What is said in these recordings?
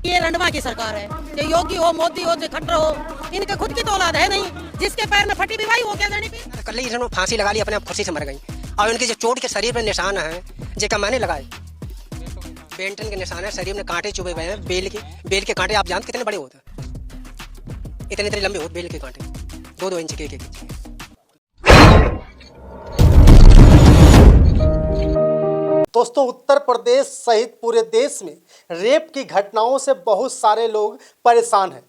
ये रंडवा की सरकार है, ये योगी हो, मोदी हो, खट्टर हो, इनके खुद की तो औलाद है नहीं। जिसके पैर में फटी भी भाई वो क्या जानी पे। कल ही इन्होंने फांसी लगा ली, अपने आप खुशी से मर गई। और उनके जो चोट के शरीर पर निशान है, जे का मैंने लगाए बेंटन के निशान है, शरीर में कांटे चुभे हुए हैं। बेल के कांटे आप जानते कितने बड़े होते हैं? इतने लंबे होते बेल के कांटे, 2-2 इंच के एक। दोस्तों, उत्तर प्रदेश सहित पूरे देश में रेप की घटनाओं से बहुत सारे लोग परेशान हैं।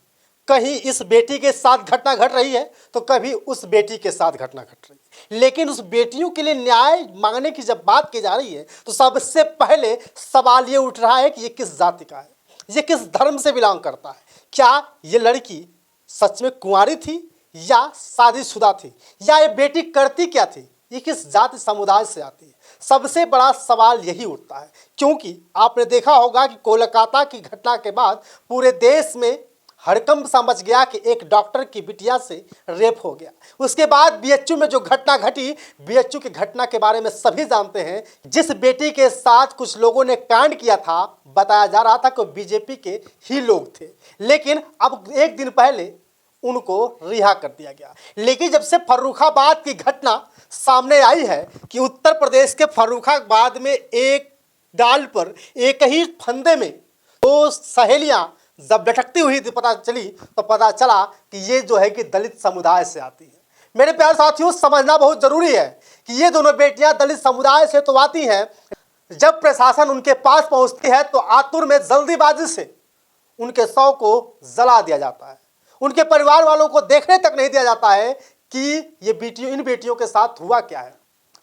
कहीं इस बेटी के साथ घटना घट रही है तो कभी उस बेटी के साथ घटना घट रही है। लेकिन उस बेटियों के लिए न्याय मांगने की जब बात की जा रही है तो सबसे पहले सवाल ये उठ रहा है कि ये किस जाति का है, ये किस धर्म से बिलोंग करता है। क्या ये लड़की सच में कुंवारी थी या शादीशुदा थी, या ये बेटी करती क्या थी, ये किस जाति समुदाय से आती है। सबसे बड़ा सवाल यही उठता है, क्योंकि आपने देखा होगा कि कोलकाता की घटना के बाद पूरे देश में हड़कंप सा मच गया कि एक डॉक्टर की बिटिया से रेप हो गया। उसके बाद बीएचयू में जो घटना घटी, बीएचयू की घटना के बारे में सभी जानते हैं। जिस बेटी के साथ कुछ लोगों ने कांड किया था, बताया जा रहा था कि बीजेपी के ही लोग थे, लेकिन अब एक दिन पहले उनको रिहा कर दिया गया। लेकिन जब से फर्रुखाबाद की घटना सामने आई है कि उत्तर प्रदेश के फर्रुखाबाद में एक डाल पर एक ही फंदे में दो सहेलियां जब लटकती हुई पता चली तो पता चला कि ये जो है कि दलित समुदाय से आती है। मेरे प्यारे साथियों, समझना बहुत जरूरी है कि ये दोनों बेटियां दलित समुदाय से तो आती हैं। जब प्रशासन उनके पास पहुंचती है तो आतुर में जल्दीबाजी से उनके शव को जला दिया जाता है। उनके परिवार वालों को देखने तक नहीं दिया जाता है कि ये इन बेटियों के साथ हुआ क्या है।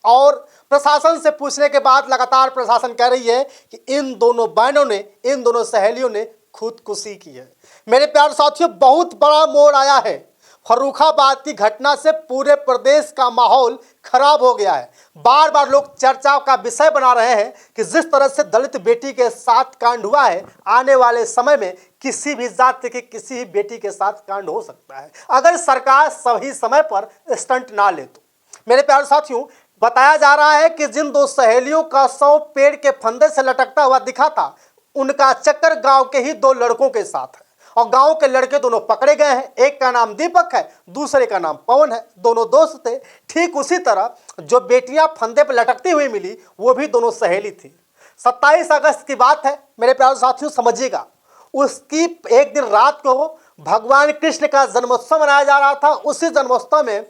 और प्रशासन से पूछने के बाद लगातार प्रशासन कह रही है कि इन दोनों बहनों ने, इन दोनों सहेलियों ने खुदकुशी की है। मेरे प्यारे साथियों, बहुत बड़ा मोड़ आया है। फर्रुखाबाद की घटना से पूरे प्रदेश का माहौल खराब हो गया है। बार बार लोग चर्चा का विषय बना रहे हैं कि जिस तरह से दलित बेटी के साथ कांड हुआ है, आने वाले समय में किसी भी जाति की किसी भी बेटी के साथ कांड हो सकता है, अगर सरकार सही समय पर स्टंट ना ले तो। मेरे प्यारे साथियों, बताया जा रहा है कि जिन दो सहेलियों का शव पेड़ के फंदे से लटकता हुआ दिखा था, उनका चक्कर गांव के ही दो लड़कों के साथ है। और गांव के लड़के दोनों पकड़े गए हैं। एक का नाम दीपक है, दूसरे का नाम पवन है। दोनों दोस्त थे। ठीक उसी तरह जो बेटियां फंदे पर लटकती हुई मिली, वो भी दोनों सहेली थी। 27 अगस्त की बात है मेरे प्यारे साथियों, समझिएगा। उसकी एक दिन रात को भगवान कृष्ण का जन्मोत्सव मनाया जा रहा था। उसी जन्मोत्सव में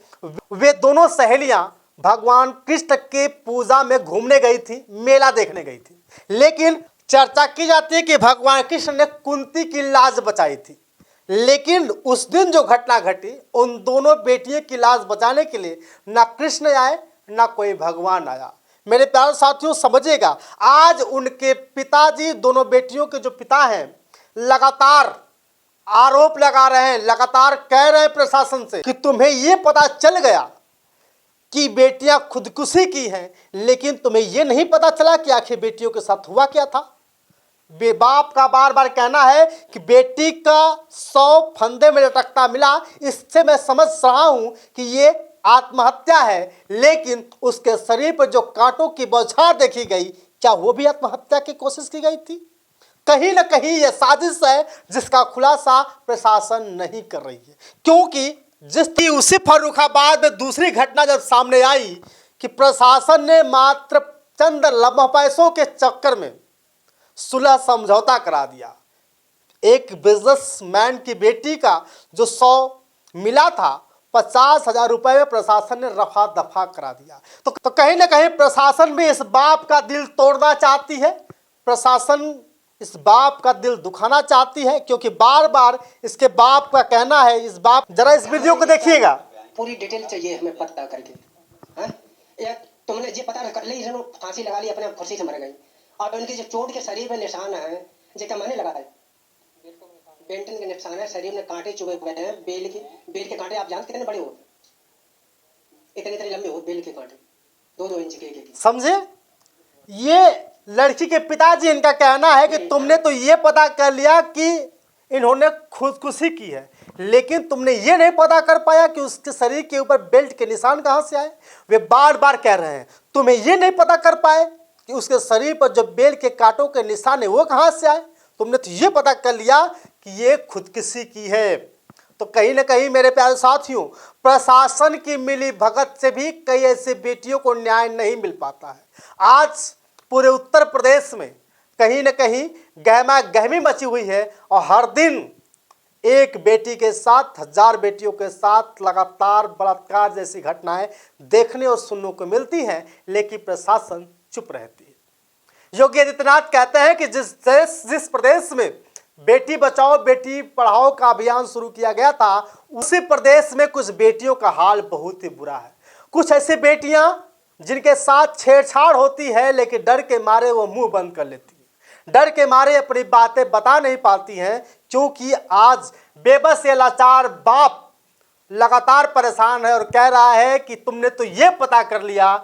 वे दोनों सहेलियां भगवान कृष्ण के पूजा में घूमने गई थी, मेला देखने गई थी। लेकिन चर्चा की जाती है कि भगवान कृष्ण ने कुंती की लाज बचाई थी। लेकिन उस दिन जो घटना घटी, उन दोनों बेटियों की लाज बचाने के लिए ना कृष्ण आए ना कोई भगवान आया। मेरे प्यारे साथियों, समझिएगा, आज उनके पिताजी, दोनों बेटियों के जो पिता हैं, लगातार आरोप लगा रहे हैं, लगातार कह रहे हैं प्रशासन से कि तुम्हें ये पता चल गया कि बेटियां खुदकुशी की हैं, लेकिन तुम्हें यह नहीं पता चला कि आखिर बेटियों के साथ हुआ क्या था। बाप का बार बार कहना है कि बेटी का शव फंदे में लटकता मिला, इससे मैं समझ रहा हूं कि ये आत्महत्या है। लेकिन उसके शरीर पर जो कांटों की बौछार देखी गई, क्या वो भी आत्महत्या की कोशिश की गई थी? कहीं ना कहीं यह साजिश है जिसका खुलासा प्रशासन नहीं कर रही है। क्योंकि उसी फर्रुखाबाद में दूसरी घटना जब सामने आई कि प्रशासन ने मात्र चंद लम्हा पैसों के चक्कर में सुलह समझौता करा दिया। एक बिजनेसमैन की बेटी का जो शव मिला था, 50,000 रुपए में प्रशासन ने रफा दफा करा दिया। तो कहीं ना कहीं प्रशासन भी इस बाप का दिल तोड़ना चाहती है। प्रशासन इस बाप का दिल दुखाना चाहती है, क्योंकि बार बार इसके बाप का कहना है, इस बाप, जरा इस वीडियो को देखिएगा। पूरी डिटेल चाहिए हमें पता करके। हाँ, या तुमने ये पता कर ली, फांसी लगा ली, अपने आप खुशी से मर गई। और उनके जो चोट के शरीर पे निशान है, जे का मैंने लगा है बेंटन के निशान है, शरीर में कांटे चुभे हुए हैं। बेल के कांटे आप जानते कितने बड़े होते? इतने लंबे होते बेल के कांटे, 2-2 इंच के एक। समझे? ये लड़की के पिताजी, इनका कहना है कि तुमने तो ये पता कर लिया कि इन्होंने खुदकुशी की है, लेकिन तुमने ये नहीं पता कर पाया कि उसके शरीर के ऊपर बेल्ट के निशान कहां से आए। वे बार बार कह रहे हैं, तुम्हें ये नहीं पता कर पाए कि उसके शरीर पर जो बेल्ट के कांटों के निशान है वो कहां से आए। तुमने तो ये पता कर लिया कि ये खुदकुशी की है। तो कहीं ना कहीं मेरे प्यारे साथियों, प्रशासन की मिली भगत से भी कई ऐसे बेटियों को न्याय नहीं मिल पाता है। आज पूरे उत्तर प्रदेश में कहीं ना कहीं गहमा गहमी मची हुई है और हर दिन एक बेटी के साथ 1000 बेटियों के साथ लगातार बलात्कार जैसी घटनाएं देखने और सुनने को मिलती हैं, लेकिन प्रशासन चुप रहती है। योगी आदित्यनाथ कहते हैं कि जिस प्रदेश में बेटी बचाओ बेटी पढ़ाओ का अभियान शुरू किया गया था, उसी प्रदेश में कुछ बेटियों का हाल बहुत ही बुरा है। कुछ ऐसी बेटियां जिनके साथ छेड़छाड़ होती है, लेकिन डर के मारे वो मुंह बंद कर लेती हैं, डर के मारे अपनी बातें बता नहीं पाती हैं, क्योंकि आज बेबस या लाचार बाप लगातार परेशान है और कह रहा है कि तुमने तो ये पता कर लिया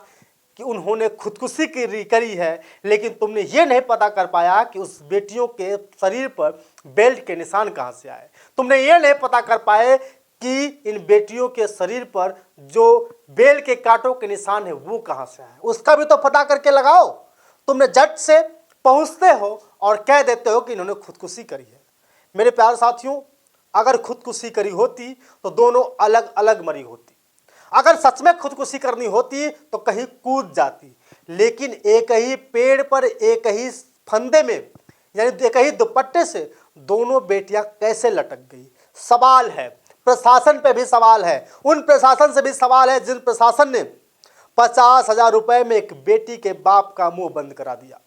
कि उन्होंने खुदकुशी करी है, लेकिन तुमने ये नहीं पता कर पाया कि उस बेटियों के शरीर पर बेल्ट के निशान कहाँ से आए। तुमने ये नहीं पता कर पाए कि इन बेटियों के शरीर पर जो बेल के कांटों के निशान है वो कहाँ से आए, उसका भी तो पता करके लगाओ। तुमने झट से पहुँचते हो और कह देते हो कि इन्होंने खुदकुशी करी है। मेरे प्यारे साथियों, अगर खुदकुशी करी होती तो दोनों अलग अलग मरी होती। अगर सच में खुदकुशी करनी होती तो कहीं कूद जाती, लेकिन एक ही पेड़ पर एक ही फंदे में यानी एक ही दुपट्टे से दोनों बेटियां कैसे लटक गई। सवाल है, प्रशासन पे भी सवाल है, उन प्रशासन से भी सवाल है जिन प्रशासन ने 50,000 रुपए में एक बेटी के बाप का मुंह बंद करा दिया।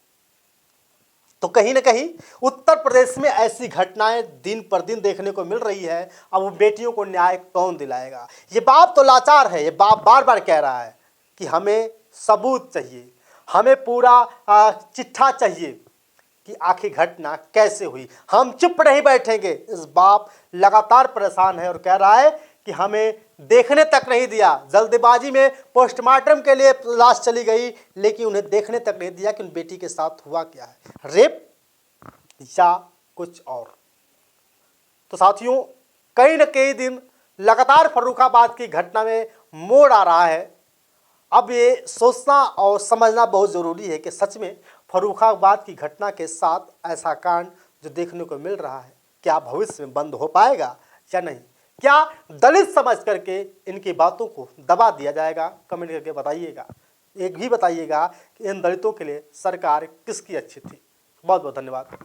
तो कहीं ना कहीं उत्तर प्रदेश में ऐसी घटनाएं दिन पर दिन देखने को मिल रही है। अब वो बेटियों को न्याय कौन दिलाएगा? ये बाप तो लाचार है, ये बाप बार बार कह रहा है कि हमें सबूत चाहिए, हमें पूरा चिट्ठा चाहिए कि आखिर घटना कैसे हुई। हम चुप नहीं बैठेंगे। इस बाप लगातार परेशान है और कह रहा है कि हमें देखने तक नहीं दिया। जल्दबाजी में पोस्टमार्टम के लिए लाश चली गई, लेकिन उन्हें देखने तक नहीं दिया कि उन बेटी के साथ हुआ क्या है, रेप या कुछ और। तो साथियों, कई न कई दिन लगातार फर्रुखाबाद की घटना में मोड़ आ रहा है। अब ये सोचना और समझना बहुत ज़रूरी है कि सच में फर्रुखाबाद की घटना के साथ ऐसा कांड जो देखने को मिल रहा है, क्या भविष्य में बंद हो पाएगा या नहीं? क्या दलित समझ करके इनकी बातों को दबा दिया जाएगा? कमेंट करके बताइएगा। एक भी बताइएगा कि इन दलितों के लिए सरकार किसकी अच्छी थी। बहुत बहुत धन्यवाद।